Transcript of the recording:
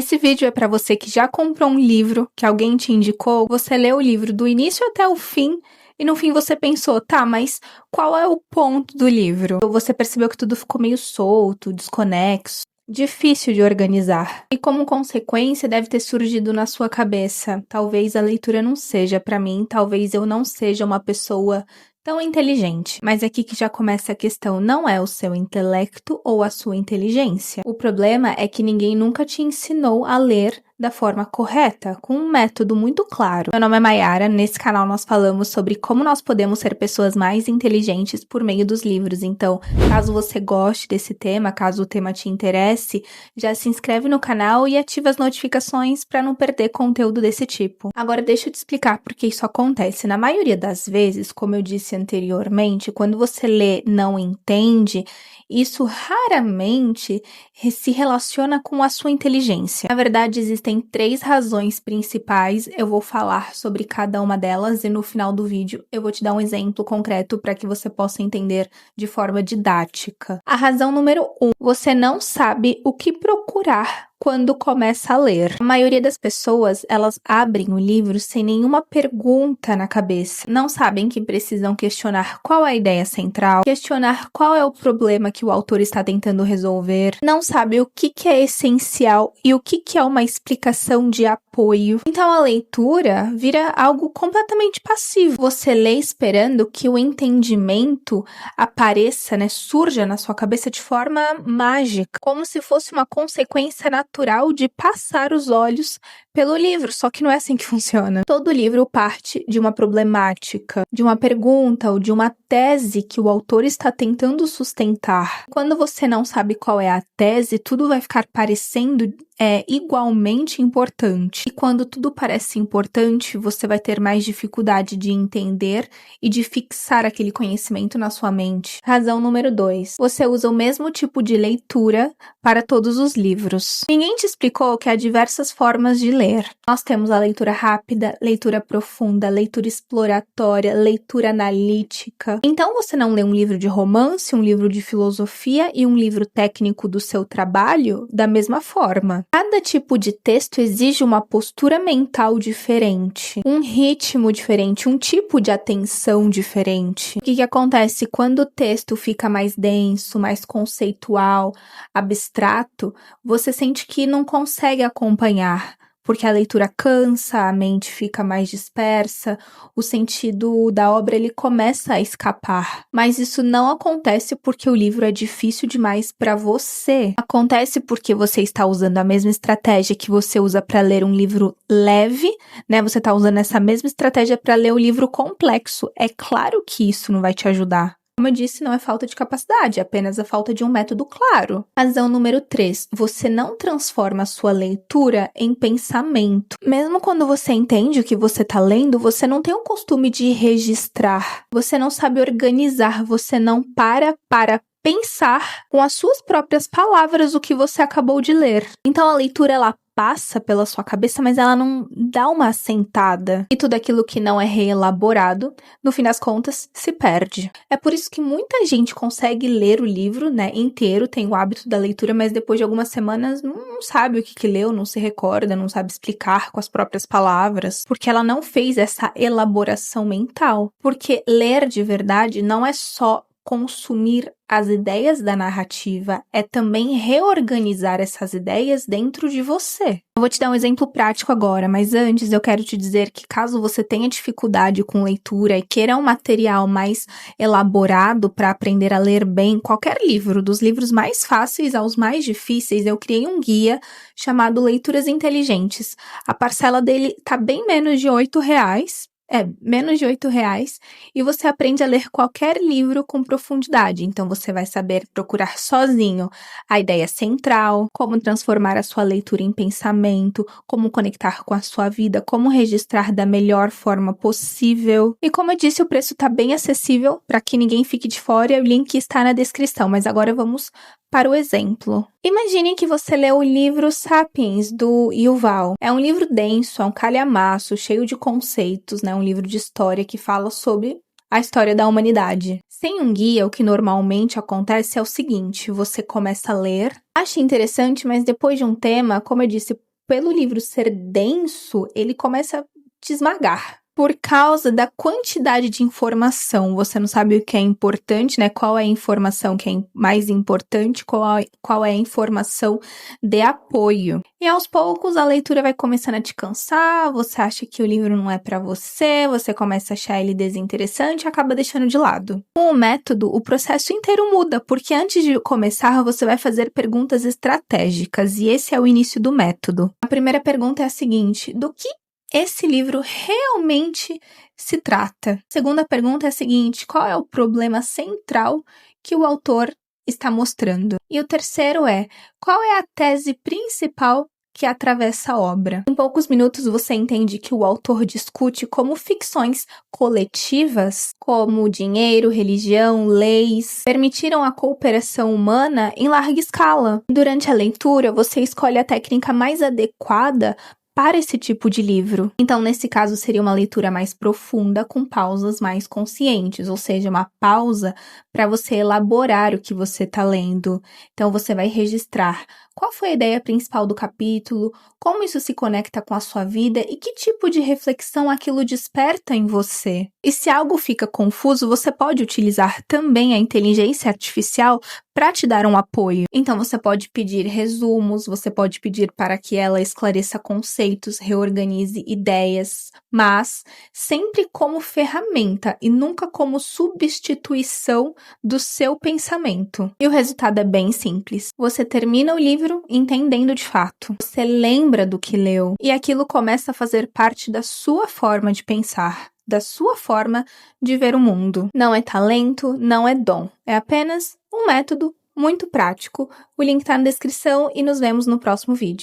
Esse vídeo é para você que já comprou um livro que alguém te indicou, você leu o livro do início até o fim e no fim você pensou, tá, mas qual é o ponto do livro? Ou você percebeu que tudo ficou meio solto, desconexo, difícil de organizar. E como consequência deve ter surgido na sua cabeça, talvez a leitura não seja para mim, talvez eu não seja uma pessoa tão inteligente. Mas aqui que já começa a questão, não é o seu intelecto ou a sua inteligência. O problema é que ninguém nunca te ensinou a ler da forma correta, com um método muito claro. Meu nome é Mayara, nesse canal nós falamos sobre como nós podemos ser pessoas mais inteligentes por meio dos livros. Então, caso você goste desse tema, caso o tema te interesse, já se inscreve no canal e ativa as notificações para não perder conteúdo desse tipo. Agora deixa eu te explicar por que isso acontece. Na maioria das vezes, como eu disse anteriormente, quando você lê não entende, isso raramente se relaciona com a sua inteligência. Na verdade, existem 3 razões principais, eu vou falar sobre cada uma delas e no final do vídeo eu vou te dar um exemplo concreto para que você possa entender de forma didática. A razão número 1, você não sabe o que procurar quando começa a ler. A maioria das pessoas, elas abrem o livro sem nenhuma pergunta na cabeça. Não sabem que precisam questionar qual é a ideia central, questionar qual é o problema que o autor está tentando resolver, não sabe o que é essencial e o que é uma explicação de apoio. Então a leitura vira algo completamente passivo. Você lê esperando que o entendimento apareça, surja na sua cabeça de forma mágica, como se fosse uma consequência natural de passar os olhos pelo livro, só que não é assim que funciona. Todo livro parte de uma problemática, de uma pergunta ou de uma tese que o autor está tentando sustentar. Quando você não sabe qual é a tese, tudo vai ficar parecendo igualmente importante. E quando tudo parece importante, você vai ter mais dificuldade de entender e de fixar aquele conhecimento na sua mente. Razão número 2. Você usa o mesmo tipo de leitura para todos os livros. Ninguém te explicou que há diversas formas de ler. Nós temos a leitura rápida, leitura profunda, leitura exploratória, leitura analítica. Então você não lê um livro de romance, um livro de filosofia e um livro técnico do seu trabalho da mesma forma. Cada tipo de texto exige uma postura mental diferente, um ritmo diferente, um tipo de atenção diferente. O que acontece quando o texto fica mais denso, mais conceitual, abstrato, você sente que não consegue acompanhar, porque a leitura cansa, a mente fica mais dispersa, o sentido da obra ele começa a escapar. Mas isso não acontece porque o livro é difícil demais para você. Acontece porque você está usando a mesma estratégia que você usa para ler um livro leve, Você está usando essa mesma estratégia para ler o livro complexo. É claro que isso não vai te ajudar. Como eu disse, não é falta de capacidade, é apenas a falta de um método claro. Razão número 3. Você não transforma a sua leitura em pensamento. Mesmo quando você entende o que você está lendo, você não tem o costume de registrar. Você não sabe organizar, você não para pensar com as suas próprias palavras o que você acabou de ler. Então a leitura, ela passa pela sua cabeça, mas ela não dá uma assentada. E tudo aquilo que não é reelaborado, no fim das contas, se perde. É por isso que muita gente consegue ler o livro, inteiro, tem o hábito da leitura, mas depois de algumas semanas não sabe o que leu, não se recorda, não sabe explicar com as próprias palavras, porque ela não fez essa elaboração mental. Porque ler de verdade não é só consumir as ideias da narrativa, é também reorganizar essas ideias dentro de você. Eu vou te dar um exemplo prático agora, mas antes eu quero te dizer que caso você tenha dificuldade com leitura e queira um material mais elaborado para aprender a ler bem qualquer livro, dos livros mais fáceis aos mais difíceis, eu criei um guia chamado Leituras Inteligentes. A parcela dele tá bem menos de R$8, menos de R$8, e você aprende a ler qualquer livro com profundidade. Então, você vai saber procurar sozinho a ideia central, como transformar a sua leitura em pensamento, como conectar com a sua vida, como registrar da melhor forma possível. E como eu disse, o preço está bem acessível para que ninguém fique de fora, o link está na descrição. Mas agora vamos para o exemplo. Imagine que você leu o livro Sapiens, do Yuval. É um livro denso, é um calhamaço, cheio de conceitos, um livro de história que fala sobre a história da humanidade. Sem um guia, o que normalmente acontece é o seguinte: você começa a ler, acha interessante, mas depois de um tema, como eu disse, pelo livro ser denso, ele começa a te esmagar. Por causa da quantidade de informação, você não sabe o que é importante, né? Qual é a informação que é mais importante, qual é a informação de apoio. E aos poucos a leitura vai começando a te cansar, você acha que o livro não é para você começa a achar ele desinteressante e acaba deixando de lado. Com o método, o processo inteiro muda, porque antes de começar, você vai fazer perguntas estratégicas, e esse é o início do método. A primeira pergunta é a seguinte: do que esse livro realmente se trata? A segunda pergunta é a seguinte: qual é o problema central que o autor está mostrando? E o terceiro é: qual é a tese principal que atravessa a obra? Em poucos minutos você entende que o autor discute como ficções coletivas, como dinheiro, religião, leis, permitiram a cooperação humana em larga escala. Durante a leitura, você escolhe a técnica mais adequada para esse tipo de livro. Então, nesse caso, seria uma leitura mais profunda, com pausas mais conscientes, ou seja, uma pausa para você elaborar o que você está lendo. Então, você vai registrar qual foi a ideia principal do capítulo, como isso se conecta com a sua vida e que tipo de reflexão aquilo desperta em você. E se algo fica confuso, você pode utilizar também a inteligência artificial para te dar um apoio. Então, você pode pedir resumos, você pode pedir para que ela esclareça conceitos, reorganize ideias, mas sempre como ferramenta e nunca como substituição do seu pensamento. E o resultado é bem simples. Você termina o livro entendendo de fato. Você lembra do que leu e aquilo começa a fazer parte da sua forma de pensar, da sua forma de ver o mundo. Não é talento, não é dom. É apenas um método muito prático. O link tá na descrição e nos vemos no próximo vídeo.